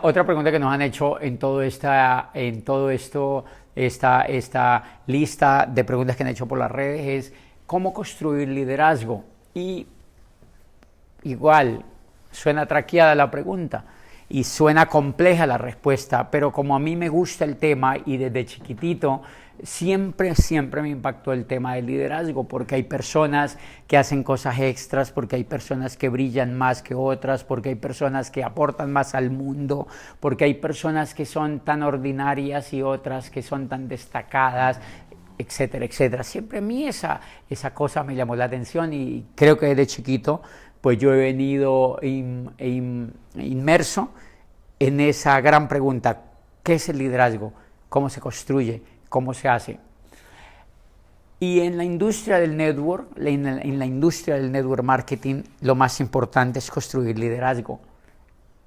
Otra pregunta que nos han hecho esta lista de preguntas que han hecho por las redes es ¿cómo construir liderazgo? Y igual, suena traqueada la pregunta y suena compleja la respuesta, pero como a mí me gusta el tema y desde chiquitito siempre me impactó el tema del liderazgo, porque hay personas que hacen cosas extras, porque hay personas que brillan más que otras, porque hay personas que aportan más al mundo, porque hay personas que son tan ordinarias y otras que son tan destacadas, etcétera, etcétera. Siempre a mí esa cosa me llamó la atención y creo que desde chiquito pues yo he venido inmerso en esa gran pregunta: ¿qué es el liderazgo? ¿Cómo se construye? ¿Cómo se hace? Y en la industria del network, en la industria del network marketing, lo más importante es construir liderazgo.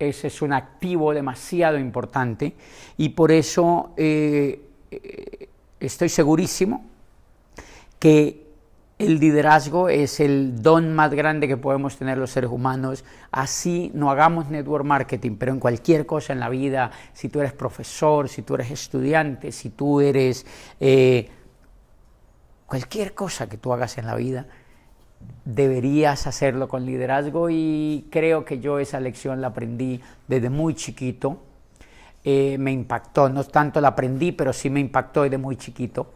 Ese es un activo demasiado importante y por eso estoy segurísimo que el liderazgo es el don más grande que podemos tener los seres humanos. Así no hagamos network marketing, pero en cualquier cosa en la vida, si tú eres profesor, si tú eres estudiante, si tú eres cualquier cosa que tú hagas en la vida, deberías hacerlo con liderazgo, y creo que yo esa lección la aprendí desde muy chiquito. Me impactó, no tanto la aprendí, pero sí me impactó desde muy chiquito.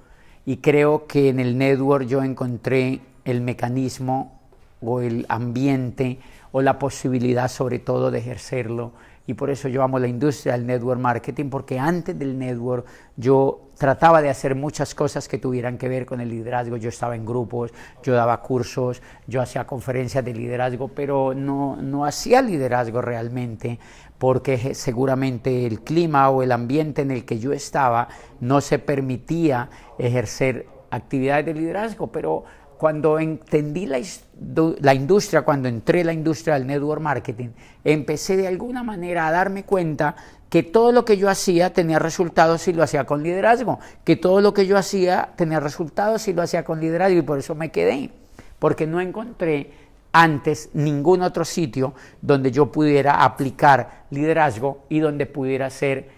Y creo que en el network yo encontré el mecanismo o el ambiente o la posibilidad sobre todo de ejercerlo. Y por eso yo amo la industria del network marketing, porque antes del network yo trataba de hacer muchas cosas que tuvieran que ver con el liderazgo. Yo estaba en grupos, yo daba cursos, yo hacía conferencias de liderazgo, pero no hacía liderazgo realmente, porque seguramente el clima o el ambiente en el que yo estaba no se permitía ejercer actividades de liderazgo. Pero cuando entendí la industria, cuando entré en la industria del network marketing, empecé de alguna manera a darme cuenta que todo lo que yo hacía tenía resultados si lo hacía con liderazgo, que todo lo que yo hacía tenía resultados si lo hacía con liderazgo, y por eso me quedé, porque no encontré antes ningún otro sitio donde yo pudiera aplicar liderazgo y donde pudiera ser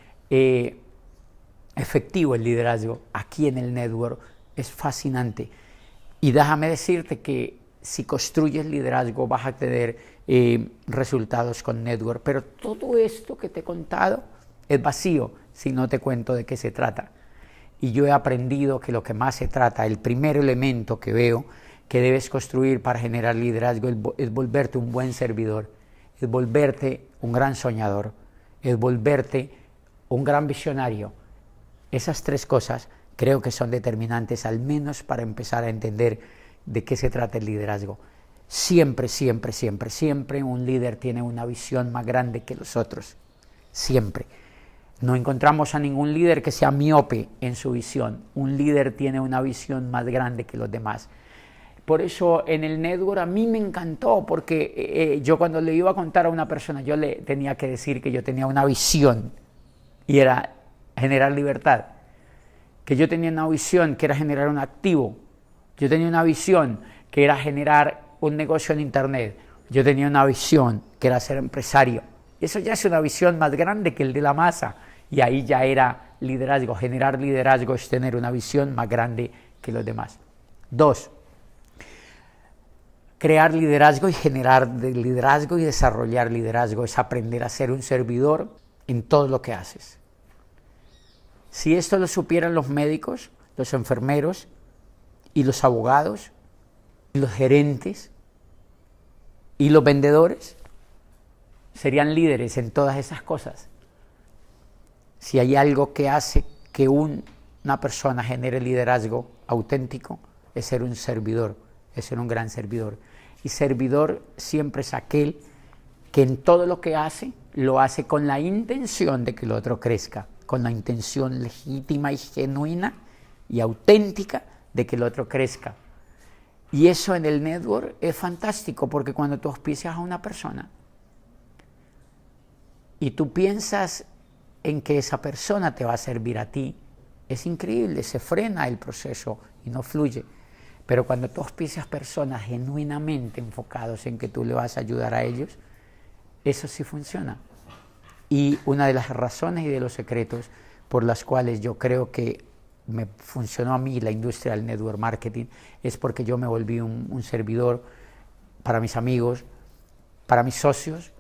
efectivo el liderazgo. Aquí en el network es fascinante. Y déjame decirte que si construyes liderazgo vas a tener resultados con network. Pero todo esto que te he contado es vacío si no te cuento de qué se trata. Y yo he aprendido que lo que más se trata, el primer elemento que veo que debes construir para generar liderazgo es volverte un buen servidor, es volverte un gran soñador, es volverte un gran visionario. Esas tres cosas creo que son determinantes, al menos para empezar a entender de qué se trata el liderazgo. Siempre un líder tiene una visión más grande que los otros. Siempre. No encontramos a ningún líder que sea miope en su visión. Un líder tiene una visión más grande que los demás. Por eso en el network a mí me encantó, porque yo cuando le iba a contar a una persona, yo le tenía que decir que yo tenía una visión y era generar libertad. Que yo tenía una visión que era generar un activo. Yo tenía una visión que era generar un negocio en internet. Yo tenía una visión que era ser empresario. Eso ya es una visión más grande que el de la masa. Y ahí ya era liderazgo. Generar liderazgo es tener una visión más grande que los demás. 2. Crear liderazgo y generar liderazgo y desarrollar liderazgo es aprender a ser un servidor en todo lo que haces. Si esto lo supieran los médicos, los enfermeros y los abogados, y los gerentes y los vendedores, serían líderes en todas esas cosas. Si hay algo que hace que una persona genere liderazgo auténtico, es ser un servidor, es ser un gran servidor. Y servidor siempre es aquel que en todo lo que hace, lo hace con la intención de que el otro crezca, con la intención legítima y genuina y auténtica de que el otro crezca. Y eso en el network es fantástico, porque cuando tú auspicias a una persona y tú piensas en que esa persona te va a servir a ti, es increíble, se frena el proceso y no fluye. Pero cuando tú auspicias personas genuinamente enfocados en que tú le vas a ayudar a ellos, eso sí funciona. Y una de las razones y de los secretos por las cuales yo creo que me funcionó a mí la industria del network marketing es porque yo me volví un servidor para mis amigos, para mis socios,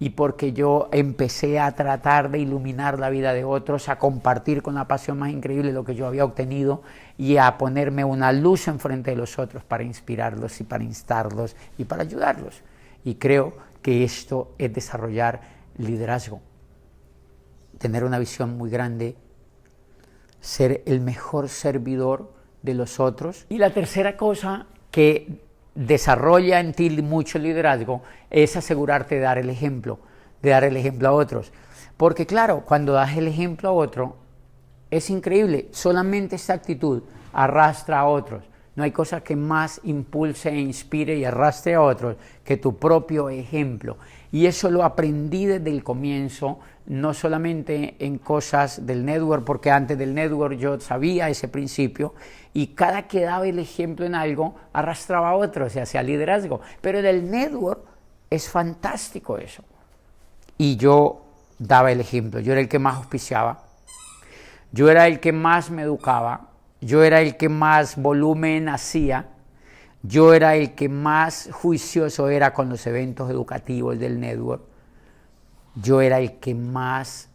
y porque yo empecé a tratar de iluminar la vida de otros, a compartir con la pasión más increíble lo que yo había obtenido y a ponerme una luz enfrente de los otros para inspirarlos y para instarlos y para ayudarlos. Y creo que esto es desarrollar liderazgo, tener una visión muy grande, ser el mejor servidor de los otros. Y la tercera cosa que desarrolla en ti mucho liderazgo es asegurarte de dar el ejemplo a otros. Porque claro, cuando das el ejemplo a otro, es increíble, solamente esta actitud arrastra a otros. No hay cosa que más impulse e inspire y arrastre a otros que tu propio ejemplo. Y eso lo aprendí desde el comienzo, no solamente en cosas del network, porque antes del network yo sabía ese principio, y cada que daba el ejemplo en algo, arrastraba a otros, se hacía liderazgo. Pero en el network es fantástico eso. Y yo daba el ejemplo, yo era el que más auspiciaba, yo era el que más me educaba, yo era el que más volumen hacía, yo era el que más juicioso era con los eventos educativos del network, yo era el que más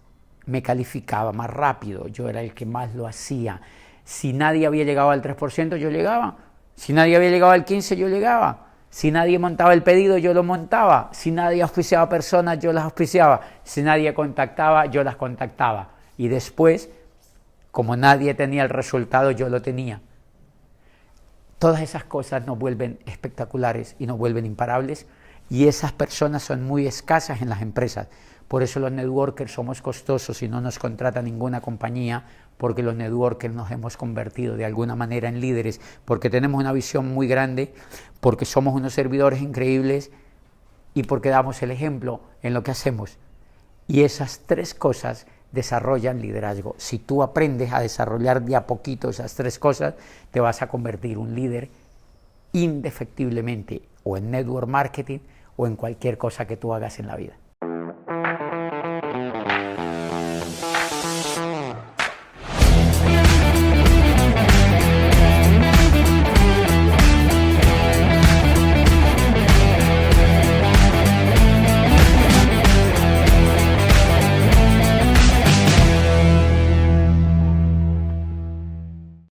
me calificaba más rápido, yo era el que más lo hacía. Si nadie había llegado al 3%, yo llegaba. Si nadie había llegado al 15%, yo llegaba. Si nadie montaba el pedido, yo lo montaba. Si nadie auspiciaba personas, yo las auspiciaba. Si nadie contactaba, yo las contactaba. Y después, como nadie tenía el resultado, yo lo tenía. Todas esas cosas nos vuelven espectaculares y nos vuelven imparables, y esas personas son muy escasas en las empresas. Por eso los networkers somos costosos y no nos contrata ninguna compañía, porque los networkers nos hemos convertido de alguna manera en líderes, porque tenemos una visión muy grande, porque somos unos servidores increíbles y porque damos el ejemplo en lo que hacemos. Y esas tres cosas desarrollan liderazgo. Si tú aprendes a desarrollar de a poquito esas tres cosas, te vas a convertir un líder indefectiblemente, o en network marketing o en cualquier cosa que tú hagas en la vida.